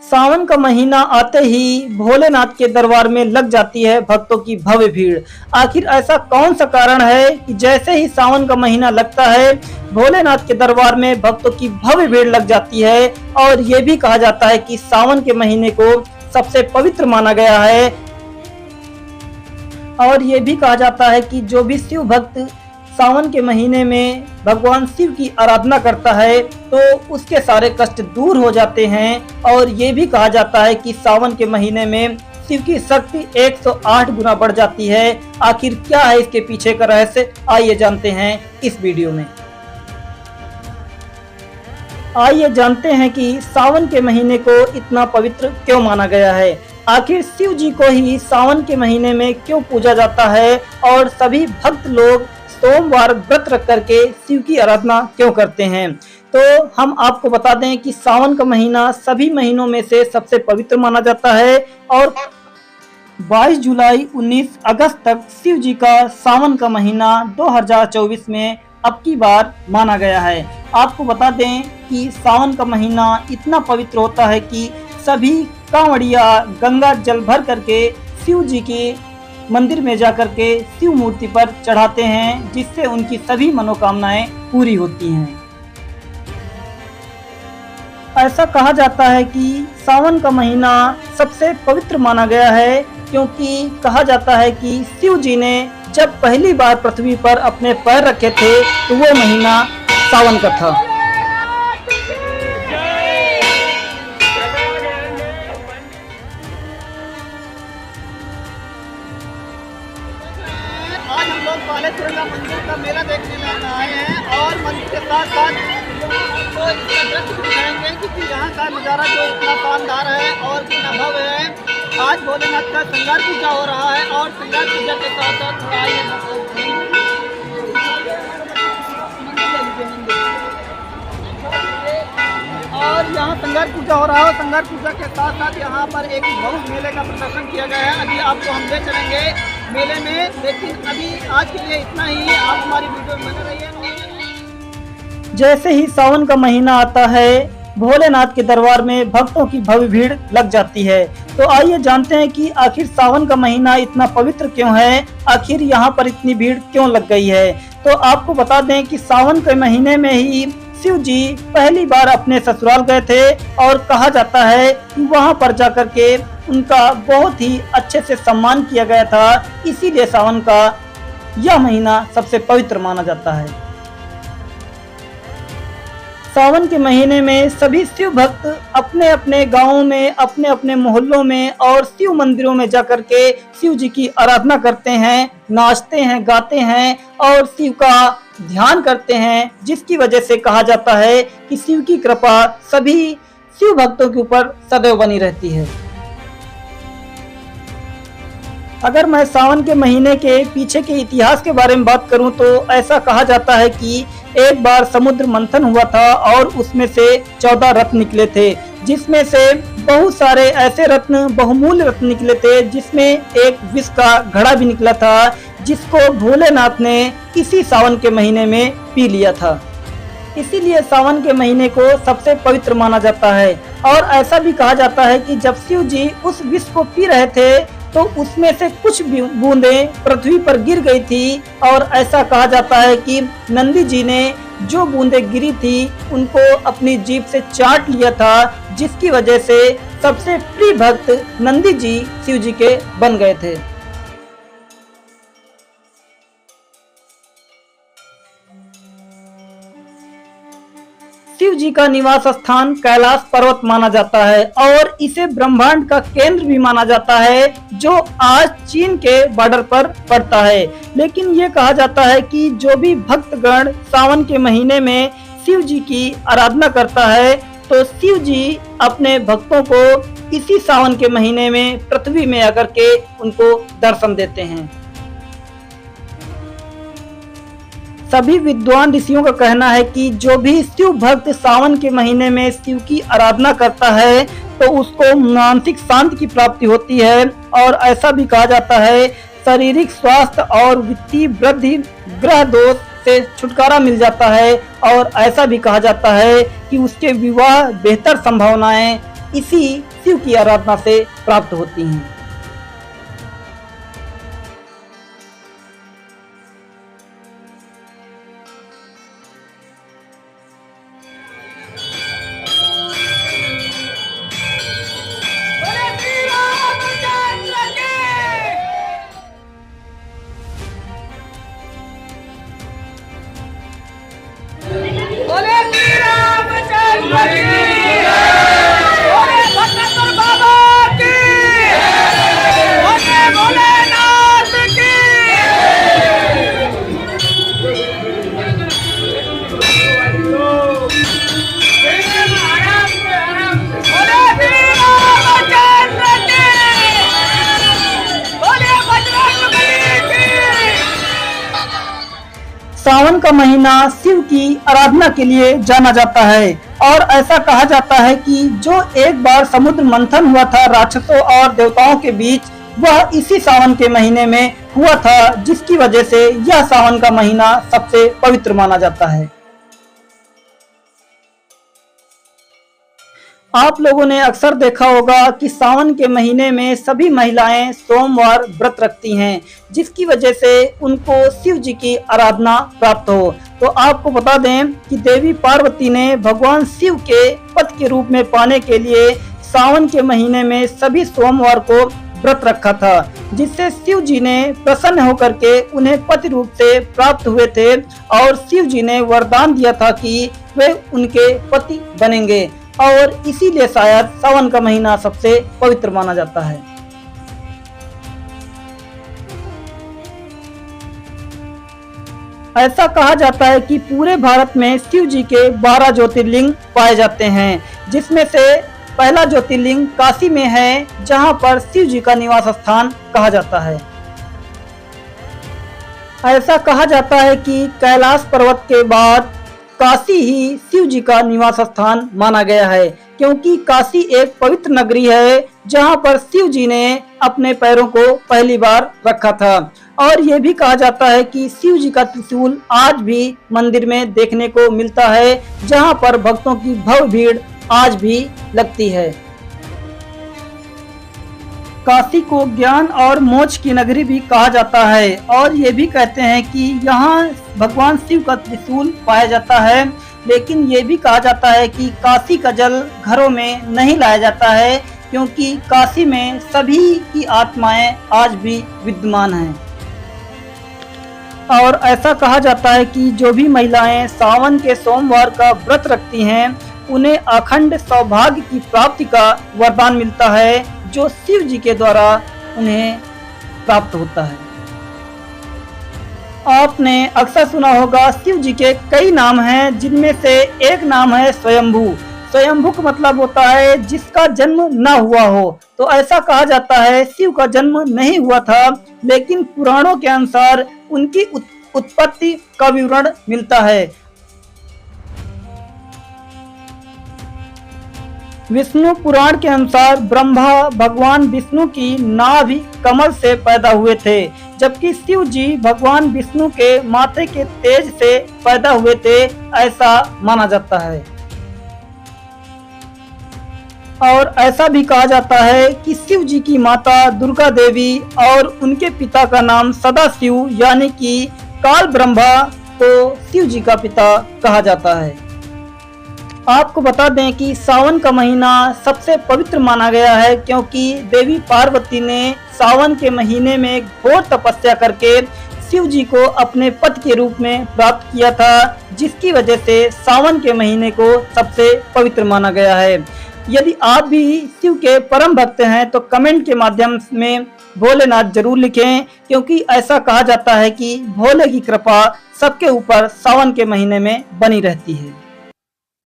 सावन का महीना आते ही भोलेनाथ के दरबार में लग जाती है भक्तों की भव्य भीड़। आखिर ऐसा कौन सा कारण है कि जैसे ही सावन का महीना लगता है भोलेनाथ के दरबार में भक्तों की भव्य भीड़ लग जाती है। और ये भी कहा जाता है कि सावन के महीने को सबसे पवित्र माना गया है। और ये भी कहा जाता है कि जो भी शिव भक्त सावन के महीने में भगवान शिव की आराधना करता है तो उसके सारे कष्ट दूर हो जाते हैं। और ये भी कहा जाता है कि सावन के महीने में शिव की शक्ति 108 गुना बढ़ जाती है। आखिर क्या है इसके पीछे का रहस्य, आइए जानते हैं इस वीडियो में। आइए जानते हैं कि सावन के महीने को इतना पवित्र क्यों माना गया है। आखिर शिव जी को ही सावन के महीने में क्यों पूजा जाता है और सभी भक्त लोग सोमवार व्रत रख करके शिव की आराधना क्यों करते हैं। तो हम आपको बता दें कि सावन का महीना सभी महीनों में से सबसे पवित्र माना जाता है और 22 जुलाई 19 अगस्त तक शिव जी का सावन का महीना 2024 में अब की बार माना गया है। आपको बता दें कि सावन का महीना इतना पवित्र होता है कि सभी कांवड़िया गंगा जल भर करके शिव जी के मंदिर में जाकर के शिव मूर्ति पर चढ़ाते हैं, जिससे उनकी सभी मनोकामनाएं पूरी होती हैं। ऐसा कहा जाता है कि सावन का महीना सबसे पवित्र माना गया है क्योंकि कहा जाता है कि शिव जी ने जब पहली बार पृथ्वी पर अपने पैर रखे थे तो वो महीना सावन का था। आज हम लोग बालेश्वरम मंदिर का मेला देखने में आए हैं और मंदिर के साथ साथ तो इसका दृश्य दिखाएंगे क्योंकि यहाँ का नज़ारा जो इतना शानदार है और इतना भव्य है। आज भोलेनाथ का श्रृंगार पूजा हो रहा है और श्रृंगार पूजा के साथ साथ और यहाँ श्रृंगार पूजा हो रहा है। श्रृंगार पूजा के साथ साथ यहाँ पर एक भव्य मेले का प्रदर्शन किया गया है। अभी आपको हम ले चलेंगे मेले में, लेकिन अभी आज के लिए इतना ही। आप हमारी वीडियो में बने रहिए। जैसे ही सावन का महीना आता है भोलेनाथ के दरबार में भक्तों की भव्य भीड़ लग जाती है। तो आइए जानते हैं कि आखिर सावन का महीना इतना पवित्र क्यों है, आखिर यहाँ पर इतनी भीड़ क्यों लग गई है। तो आपको बता दें कि सावन के महीने में ही शिव जी पहली बार अपने ससुराल गए थे और कहा जाता है कि वहां पर जाकर के उनका बहुत ही अच्छे से सम्मान किया गया था। इसीलिए सावन का यह महीना सबसे पवित्र माना जाता है। सावन के महीने में सभी शिव भक्त अपने अपने गांवों में, अपने अपने मोहल्लों में और शिव मंदिरों में जाकर के शिव जी की आराधना करते हैं, नाचते हैं, गाते हैं और शिव का ध्यान करते हैं, जिसकी वजह से कहा जाता है कि शिव की कृपा सभी शिव भक्तों के ऊपर सदैव बनी रहती है। अगर मैं सावन के महीने के पीछे के इतिहास के बारे में बात करूं तो ऐसा कहा जाता है कि एक बार समुद्र मंथन हुआ था और उसमें से 14 रत्न निकले थे, जिसमें से बहुत सारे ऐसे रत्न, बहुमूल्य रत्न निकले थे, जिसमें एक विष का घड़ा भी निकला था, जिसको भोलेनाथ ने इसी सावन के महीने में पी लिया था। इसीलिए सावन के महीने को सबसे पवित्र माना जाता है। और ऐसा भी कहा जाता है कि जब शिव जी उस विष को पी रहे थे तो उसमें से कुछ बूंदें पृथ्वी पर गिर गई थी और ऐसा कहा जाता है कि नंदी जी ने जो बूंदें गिरी थी उनको अपनी जीभ से चाट लिया था, जिसकी वजह से सबसे प्रिय भक्त नंदी जी शिव जी के बन गए थे। शिव जी का निवास स्थान कैलाश पर्वत माना जाता है और इसे ब्रह्मांड का केंद्र भी माना जाता है, जो आज चीन के बॉर्डर पर पड़ता है। लेकिन ये कहा जाता है कि जो भी भक्तगण सावन के महीने में शिव जी की आराधना करता है तो शिव जी अपने भक्तों को इसी सावन के महीने में पृथ्वी में आकर के उनको दर्शन देते हैं। सभी विद्वान ऋषियों का कहना है कि जो भी शिव भक्त सावन के महीने में शिव की आराधना करता है तो उसको मानसिक शांति की प्राप्ति होती है। और ऐसा भी कहा जाता है शारीरिक स्वास्थ्य और वित्तीय वृद्धि, ग्रह दोष से छुटकारा मिल जाता है और ऐसा भी कहा जाता है कि उसके विवाह बेहतर संभावनाएं इसी शिव की आराधना से प्राप्त होती हैं। बोले श्री रामचंद्र की बोले भट्टेश्वर बाबा की बोले भोलेनाथ की बोले श्री रामचंद्र की बोले बजरंगबली की। सावन का महीना शिव की आराधना के लिए जाना जाता है और ऐसा कहा जाता है कि जो एक बार समुद्र मंथन हुआ था राक्षसों और देवताओं के बीच, वह इसी सावन के महीने में हुआ था, जिसकी वजह से यह सावन का महीना सबसे पवित्र माना जाता है। आप लोगों ने अक्सर देखा होगा कि सावन के महीने में सभी महिलाएं सोमवार व्रत रखती हैं, जिसकी वजह से उनको शिव जी की आराधना प्राप्त हो। तो आपको बता दें कि देवी पार्वती ने भगवान शिव के पति के रूप में पाने के लिए सावन के महीने में सभी सोमवार को व्रत रखा था, जिससे शिव जी ने प्रसन्न होकर के उन्हें पति रूप से प्राप्त हुए थे और शिव जी ने वरदान दिया था कि वे उनके पति बनेंगे और इसीलिए शायद सावन का महीना सबसे पवित्र माना जाता है। ऐसा कहा जाता है कि पूरे भारत में शिव जी के 12 ज्योतिर्लिंग पाए जाते हैं, जिसमें से पहला ज्योतिर्लिंग काशी में है, जहां पर शिव जी का निवास स्थान कहा जाता है। ऐसा कहा जाता है कि कैलाश पर्वत के बाद काशी ही शिव जी का निवास स्थान माना गया है, क्योंकि काशी एक पवित्र नगरी है जहां पर शिव जी ने अपने पैरों को पहली बार रखा था। और ये भी कहा जाता है कि शिव जी का त्रिशूल आज भी मंदिर में देखने को मिलता है, जहां पर भक्तों की भव्य भीड़ आज भी लगती है। काशी को ज्ञान और मोक्ष की नगरी भी कहा जाता है और ये भी कहते हैं कि यहाँ भगवान शिव का त्रिशूल पाया जाता है, लेकिन ये भी कहा जाता है कि काशी का जल घरों में नहीं लाया जाता है, क्योंकि काशी में सभी की आत्माएं आज भी विद्यमान हैं। और ऐसा कहा जाता है कि जो भी महिलाएं सावन के सोमवार का व्रत रखती हैं, उन्हें अखंड सौभाग्य की प्राप्ति का वरदान मिलता है, जो शिव जी के द्वारा उन्हें प्राप्त होता है। आपने अक्सर सुना होगा शिव जी के कई नाम हैं, जिनमें से एक नाम है स्वयंभू। स्वयंभू का मतलब होता है जिसका जन्म न हुआ हो। तो ऐसा कहा जाता है शिव का जन्म नहीं हुआ था, लेकिन पुराणों के अनुसार उनकी उत्पत्ति का विवरण मिलता है। विष्णु पुराण के अनुसार ब्रह्मा भगवान विष्णु की नाभि कमल से पैदा हुए थे, जबकि शिव जी भगवान विष्णु के माथे के तेज से पैदा हुए थे, ऐसा माना जाता है। और ऐसा भी कहा जाता है कि शिव जी की माता दुर्गा देवी और उनके पिता का नाम सदाशिव यानी कि काल ब्रह्मा को शिव जी का पिता कहा जाता है। आपको बता दें कि सावन का महीना सबसे पवित्र माना गया है, क्योंकि देवी पार्वती ने सावन के महीने में घोर तपस्या करके शिव जी को अपने पति के रूप में प्राप्त किया था, जिसकी वजह से सावन के महीने को सबसे पवित्र माना गया है। यदि आप भी शिव के परम भक्त हैं तो कमेंट के माध्यम में भोलेनाथ जरूर लिखें, क्योंकि ऐसा कहा जाता है कि भोले की कृपा सबके ऊपर सावन के महीने में बनी रहती है।